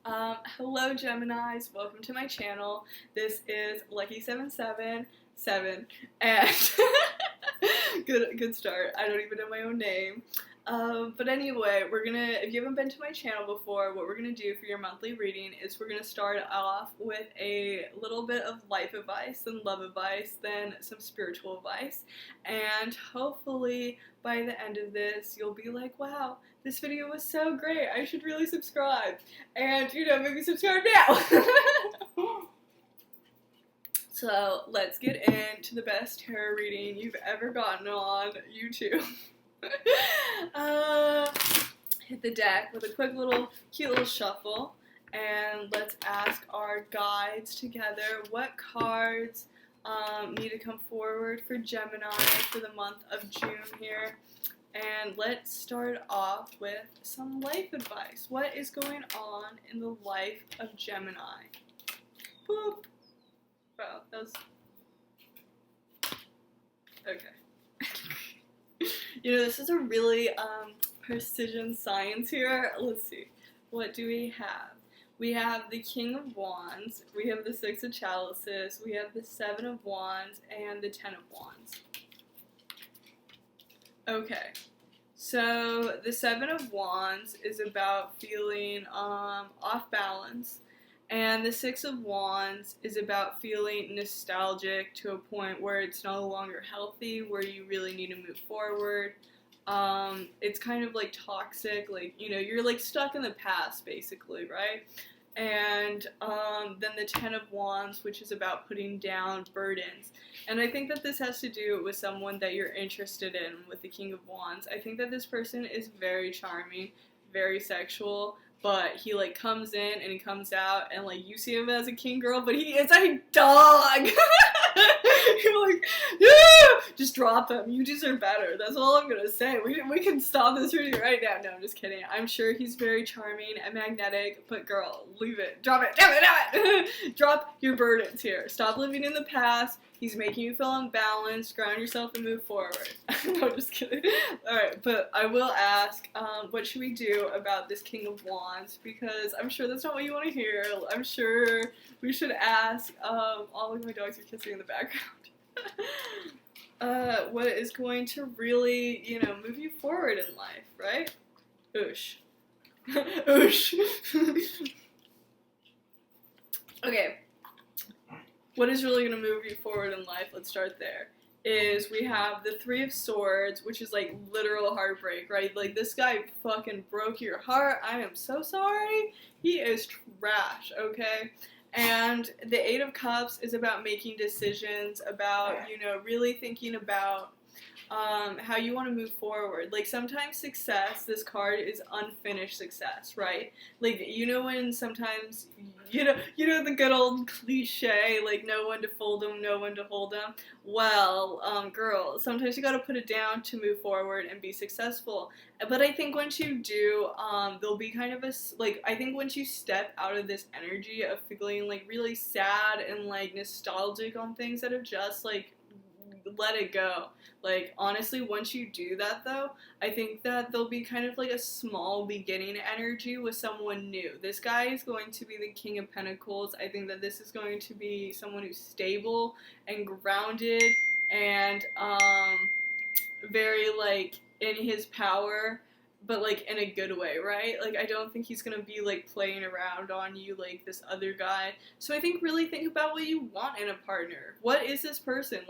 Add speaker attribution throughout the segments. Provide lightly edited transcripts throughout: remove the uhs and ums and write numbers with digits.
Speaker 1: Hello Geminis, welcome to my channel. This is Lucky777, and good start. I don't even know my own name. But anyway, if you haven't been to my channel before, what we're gonna do for your monthly reading is we're gonna start off with a little bit of life advice, then love advice, then some spiritual advice, and hopefully by the end of this, you'll be like, wow, this video was so great, I should really subscribe. And, maybe subscribe now. So, let's get into the best tarot reading you've ever gotten on YouTube. Hit the deck with a quick cute little shuffle. And let's ask our guides together what cards need to come forward for Gemini for the month of June here. And let's start off with some life advice. What is going on in the life of Gemini? Boop. Wow, that was... Okay. This is a really precision science here. Let's see. What do we have? We have the King of Wands, we have the Six of Chalices, we have the Seven of Wands, and the Ten of Wands. Okay, so the Seven of Wands is about feeling off balance, and the Six of Wands is about feeling nostalgic to a point where it's no longer healthy, where you really need to move forward. It's kind of like toxic, like, you're like stuck in the past basically, right? And then the Ten of Wands, which is about putting down burdens. And I think that this has to do with someone that you're interested in with the King of Wands. I think that this person is very charming, very sexual, but he comes in and he comes out and you see him as a king girl, but he is a dog. You're like, yeah, just drop him. You deserve better. That's all I'm gonna say. We can stop this reading right now. No, I'm just kidding. I'm sure he's very charming and magnetic, but girl, leave it. Drop it. Damn it. Drop your burdens here. Stop living in the past. He's making you feel unbalanced. Ground yourself and move forward. No, just kidding. Alright, but I will ask, what should we do about this King of Wands? Because I'm sure that's not what you want to hear. I'm sure we should ask, all of my dogs are kissing in the background. What is going to really, move you forward in life, right? Oosh. Oosh. Okay. What is really going to move you forward in life, let's start there, is we have the Three of Swords, which is literal heartbreak, right? This guy fucking broke your heart. I am so sorry. He is trash, okay? And the Eight of Cups is about making decisions, about, really thinking about how you want to move forward. Sometimes success, this card is unfinished success, right? When sometimes, the good old cliche, know when to fold them, know when to hold them. Well, girl, sometimes you gotta put it down to move forward and be successful. But I think once you do, there'll be kind of I think once you step out of this energy of feeling, really sad and, nostalgic on things that have just, let it go. Honestly, once you do that, though, I think that there'll be kind of a small beginning energy with someone new. This guy is going to be the King of Pentacles. I think that this is going to be someone who's stable and grounded and very in his power, but in a good way, right? I don't think he's gonna be playing around on you like this other guy. So I think really think about what you want in a partner. What is this person?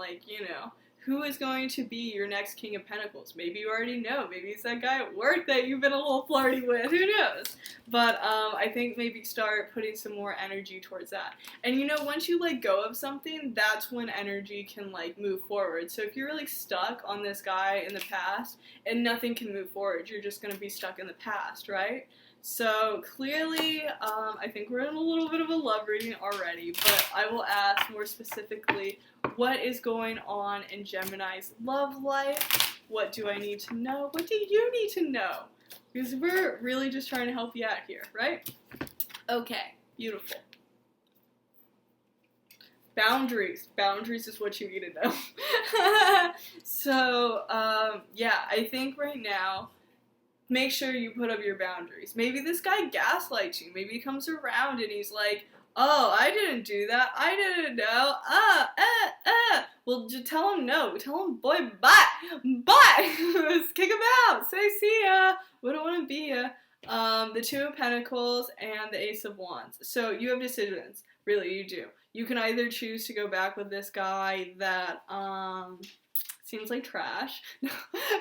Speaker 1: Who is going to be your next King of Pentacles? Maybe you already know. Maybe it's that guy at work that you've been a little flirty with. Who knows? But I think maybe start putting some more energy towards that. And once you let go of something, that's when energy can move forward. So if you're stuck on this guy in the past and nothing can move forward, you're just going to be stuck in the past, right? So clearly, I think we're in a little bit of a love reading already, but I will ask more specifically, what is going on in Gemini's love life? What do I need to know? What do you need to know? Because we're really just trying to help you out here, right? Okay, beautiful. Boundaries. Boundaries is what you need to know. So, yeah, I think right now, make sure you put up your boundaries. Maybe this guy gaslights you. Maybe he comes around and he's like, oh, I didn't do that. I didn't know. Well, just tell him no. Tell him, boy, bye. Bye. Just kick him out. Say, see ya. We don't want to be ya. The Two of Pentacles and the Ace of Wands. So you have decisions. Really, you do. You can either choose to go back with this guy that, seems like trash.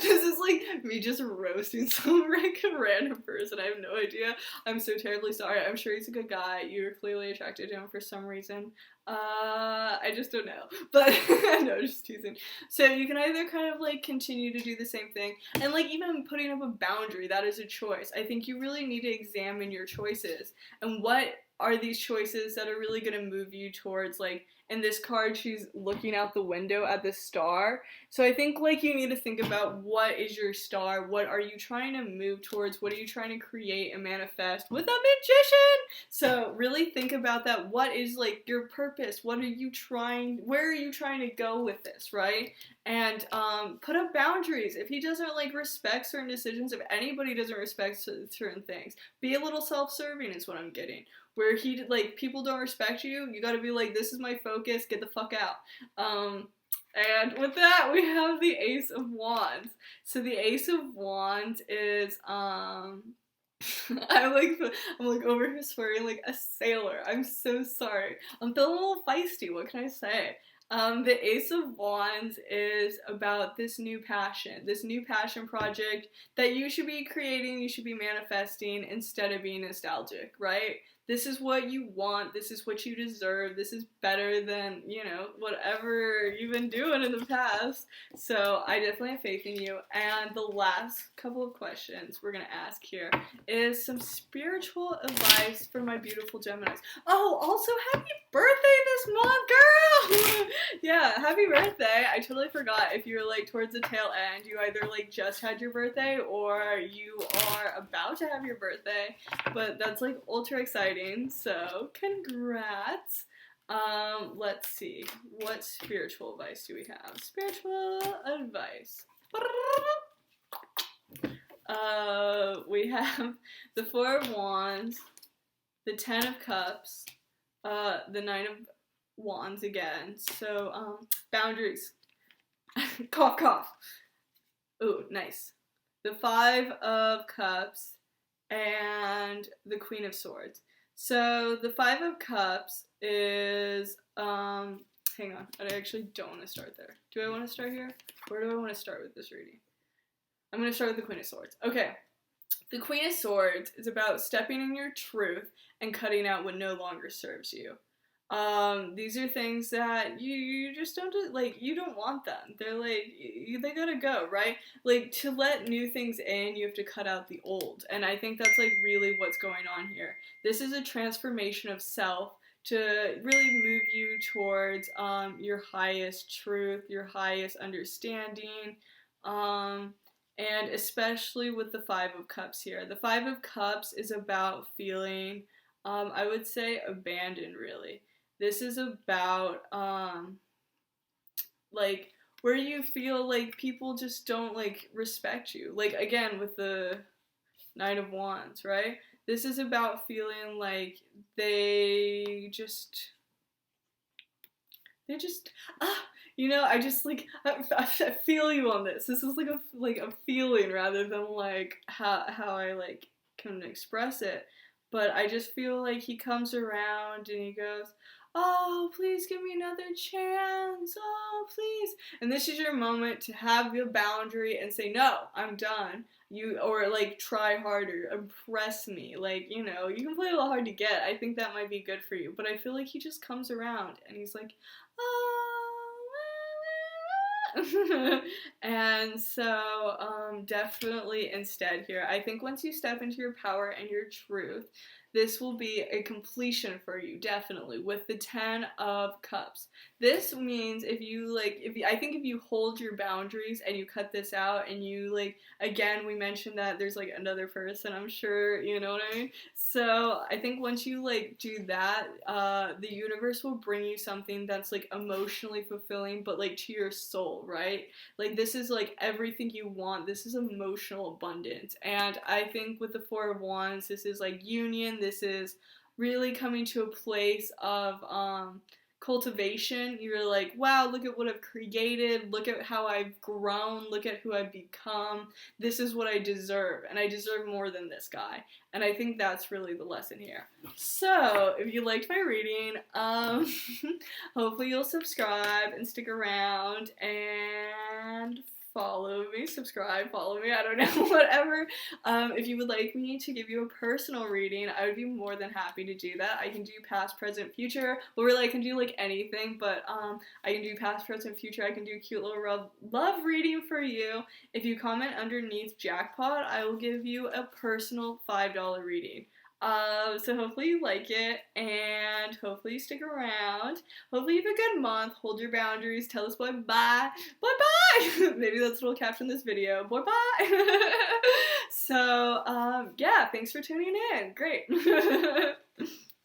Speaker 1: This is like me just roasting some random person. I have no idea. I'm so terribly sorry. I'm sure he's a good guy. You're clearly attracted to him for some reason. I just don't know. But no, just teasing. So you can either kind of like continue to do the same thing, and like even putting up a boundary, that is a choice. I think you really need to examine your choices and what are these choices that are really going to move you towards, like, in this card, she's looking out the window at the star. So I think, like, you need to think about what is your star, what are you trying to move towards, what are you trying to create and manifest with a magician? So really think about that. What is, like, your purpose? What are you trying, where are you trying to go with this, right? And put up boundaries. If he doesn't, like, respect certain decisions, if anybody doesn't respect certain things, be a little self-serving is what I'm getting. Where he, like, people don't respect you, you gotta be like, this is my focus, get the fuck out. And with that, we have the Ace of Wands. So the Ace of Wands is, I'm like over here swearing like a sailor. I'm so sorry. I'm feeling a little feisty, what can I say? The Ace of Wands is about this new passion project that you should be creating, you should be manifesting instead of being nostalgic, right? This is what you want, this is what you deserve, this is better than, you know, whatever you've been doing in the past. So I definitely have faith in you. And the last couple of questions we're gonna ask here is some spiritual advice for my beautiful Geminis. Oh, also happy birthday this month, girl! Yeah, happy birthday. I totally forgot. If you're like towards the tail end, you either like just had your birthday or you are about to have your birthday, but that's like ultra exciting. So congrats. Let's see. What spiritual advice do we have? Spiritual advice. We have the Four of Wands, the Ten of Cups, the Nine of Wands again. So, boundaries. Cough, cough. Ooh, nice. The Five of Cups and the Queen of Swords. So the Five of Cups is, hang on, I actually don't want to start there. Do I want to start here? Where do I want to start with this reading? I'm going to start with the Queen of Swords. Okay. The Queen of Swords is about stepping in your truth and cutting out what no longer serves you. These are things that you just don't do, like, you don't want them. They're like, they gotta go, right? Like, to let new things in, you have to cut out the old. And I think that's, like, really what's going on here. This is a transformation of self to really move you towards, your highest truth, your highest understanding, and especially with the Five of Cups here. The Five of Cups is about feeling, I would say, abandoned, really. This is about, like, where you feel like people just don't, like, respect you. Like, again, with the Nine of Wands, right? This is about feeling like they just, you know, I just, like, I feel you on this. This is, like a feeling rather than, like, how I, like, can express it. But I just feel like he comes around and he goes, oh, please give me another chance. Oh, please. And this is your moment to have your boundary and say, no, I'm done. Or like, try harder, impress me. Like, you know, you can play a little hard to get. I think that might be good for you. But I feel like he just comes around and he's like, oh. And so, definitely instead here, I think once you step into your power and your truth, this will be a completion for you, definitely, with the Ten of Cups. This means I think if you hold your boundaries and you cut this out and you, like, again, we mentioned that there's, like, another person, I'm sure, you know what I mean? So I think once you, like, do that, the universe will bring you something that's, like, emotionally fulfilling, but, like, to your soul, right? Like, this is like everything you want. This is emotional abundance. And I think with the Four of Wands, this is like union. This is really coming to a place of cultivation. You're like, wow, look at what I've created. Look at how I've grown. Look at who I've become. This is what I deserve. And I deserve more than this guy. And I think that's really the lesson here. So, if you liked my reading, hopefully you'll subscribe and stick around and follow me, subscribe, follow me, I don't know, whatever. If you would like me to give you a personal reading, I would be more than happy to do that. I can do past, present, future, or really I can do like anything, but I can do past, present, future. I can do a cute little love reading for you. If you comment underneath jackpot, I will give you a personal $5 reading. So hopefully you like it, and hopefully you stick around. Hopefully you have a good month. Hold your boundaries. Tell us bye-bye. Bye-bye! Maybe that's what we'll caption this video. Bye-bye! So, yeah, thanks for tuning in. Great.